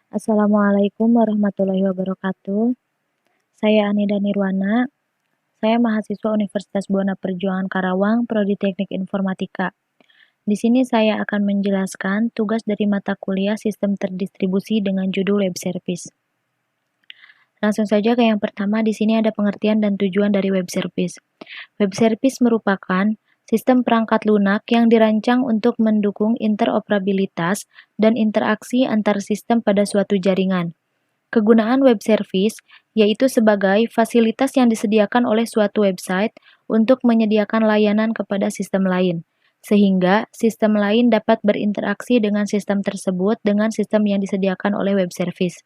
Assalamualaikum warahmatullahi wabarakatuh. Saya Anida Nirwana. Saya mahasiswa Universitas Buana Perjuangan Karawang, Prodi Teknik Informatika. Di sini saya akan menjelaskan tugas dari mata kuliah Sistem Terdistribusi dengan judul Web Service. Langsung saja ke yang pertama, di sini ada pengertian dan tujuan dari Web Service. Web Service merupakan sistem perangkat lunak yang dirancang untuk mendukung interoperabilitas dan interaksi antar sistem pada suatu jaringan. Kegunaan web service yaitu sebagai fasilitas yang disediakan oleh suatu website untuk menyediakan layanan kepada sistem lain, sehingga sistem lain dapat berinteraksi dengan sistem tersebut dengan sistem yang disediakan oleh web service.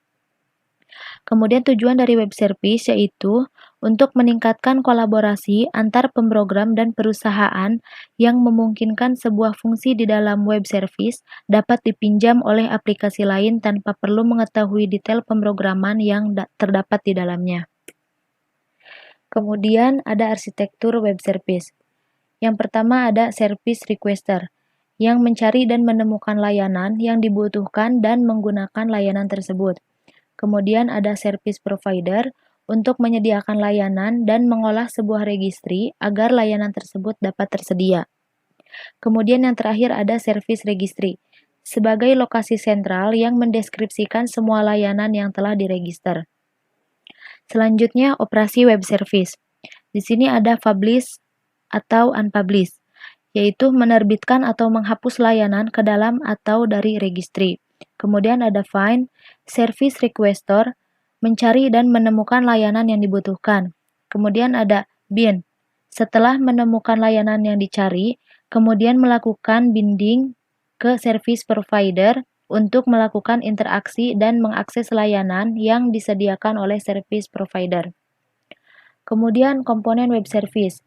Kemudian tujuan dari web service yaitu untuk meningkatkan kolaborasi antar pemrogram dan perusahaan yang memungkinkan sebuah fungsi di dalam web service dapat dipinjam oleh aplikasi lain tanpa perlu mengetahui detail pemrograman yang terdapat di dalamnya. Kemudian ada arsitektur web service. Yang pertama ada service requester, yang mencari dan menemukan layanan yang dibutuhkan dan menggunakan layanan tersebut. Kemudian ada service provider untuk menyediakan layanan dan mengolah sebuah registry agar layanan tersebut dapat tersedia. Kemudian yang terakhir ada service registry, sebagai lokasi sentral yang mendeskripsikan semua layanan yang telah diregister. Selanjutnya, operasi web service. Di sini ada publish atau unpublish, yaitu menerbitkan atau menghapus layanan ke dalam atau dari registry. Kemudian ada find, service requester, mencari dan menemukan layanan yang dibutuhkan. Kemudian ada bind, setelah menemukan layanan yang dicari, kemudian melakukan binding ke service provider untuk melakukan interaksi dan mengakses layanan yang disediakan oleh service provider. Kemudian komponen web service.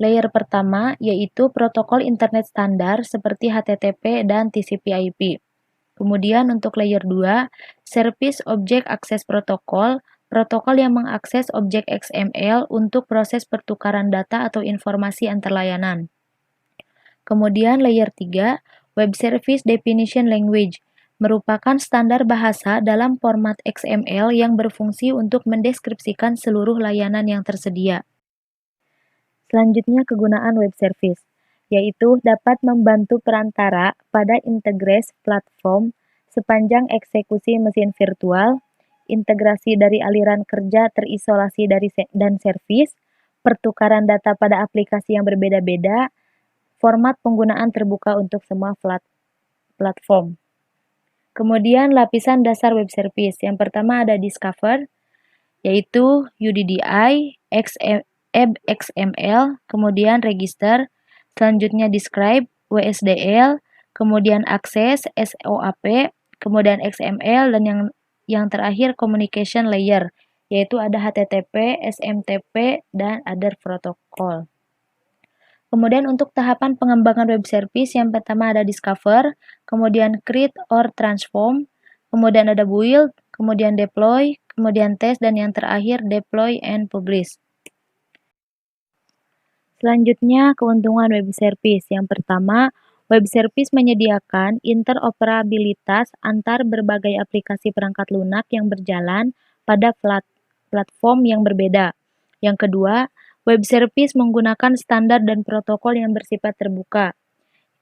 Layer pertama yaitu protokol internet standar seperti HTTP dan TCP/IP. Kemudian untuk layer 2, Service Object Access Protocol, protokol yang mengakses objek XML untuk proses pertukaran data atau informasi antar layanan. Kemudian layer 3, Web Service Definition Language, merupakan standar bahasa dalam format XML yang berfungsi untuk mendeskripsikan seluruh layanan yang tersedia. Selanjutnya kegunaan web service, yaitu dapat membantu perantara pada integrasi platform sepanjang eksekusi mesin virtual, integrasi dari aliran kerja terisolasi dan servis, pertukaran data pada aplikasi yang berbeda-beda, format penggunaan terbuka untuk semua platform. Kemudian lapisan dasar web service. Yang pertama ada Discover, yaitu UDDI, XML, kemudian Register, selanjutnya Describe, WSDL, kemudian Access, SOAP, kemudian XML, dan yang terakhir Communication Layer, yaitu ada HTTP, SMTP, dan other protocol. Kemudian untuk tahapan pengembangan web service, yang pertama ada Discover, kemudian Create or Transform, kemudian ada Build, kemudian Deploy, kemudian Test, dan yang terakhir Deploy and Publish. Selanjutnya, keuntungan web service. Yang pertama, web service menyediakan interoperabilitas antar berbagai aplikasi perangkat lunak yang berjalan pada platform yang berbeda. Yang kedua, web service menggunakan standar dan protokol yang bersifat terbuka.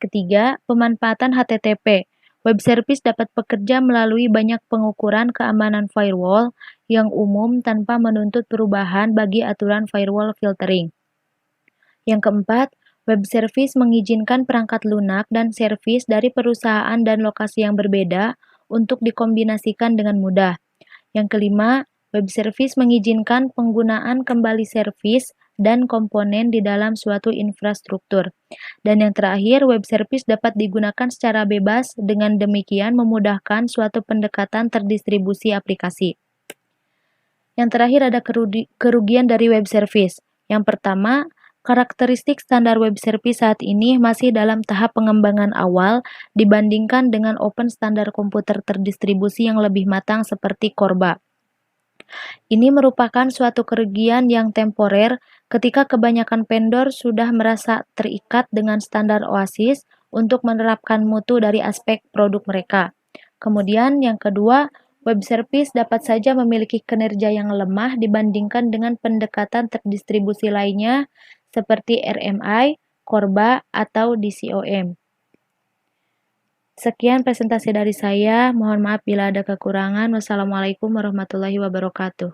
Ketiga, pemanfaatan HTTP. Web service dapat bekerja melalui banyak pengukuran keamanan firewall yang umum tanpa menuntut perubahan bagi aturan firewall filtering. Yang keempat, web service mengizinkan perangkat lunak dan servis dari perusahaan dan lokasi yang berbeda untuk dikombinasikan dengan mudah. Yang kelima, web service mengizinkan penggunaan kembali servis dan komponen di dalam suatu infrastruktur. Dan yang terakhir, web service dapat digunakan secara bebas, dengan demikian memudahkan suatu pendekatan terdistribusi aplikasi. Yang terakhir ada kerugian dari web service. Yang pertama, karakteristik standar web service saat ini masih dalam tahap pengembangan awal dibandingkan dengan open standar komputer terdistribusi yang lebih matang seperti Corba. Ini merupakan suatu kerugian yang temporer ketika kebanyakan vendor sudah merasa terikat dengan standar OASIS untuk menerapkan mutu dari aspek produk mereka. Kemudian yang kedua, Web service dapat saja memiliki kinerja yang lemah dibandingkan dengan pendekatan terdistribusi lainnya seperti RMI, Corba, atau DCOM. Sekian presentasi dari saya. Mohon maaf bila ada kekurangan. Wassalamualaikum warahmatullahi wabarakatuh.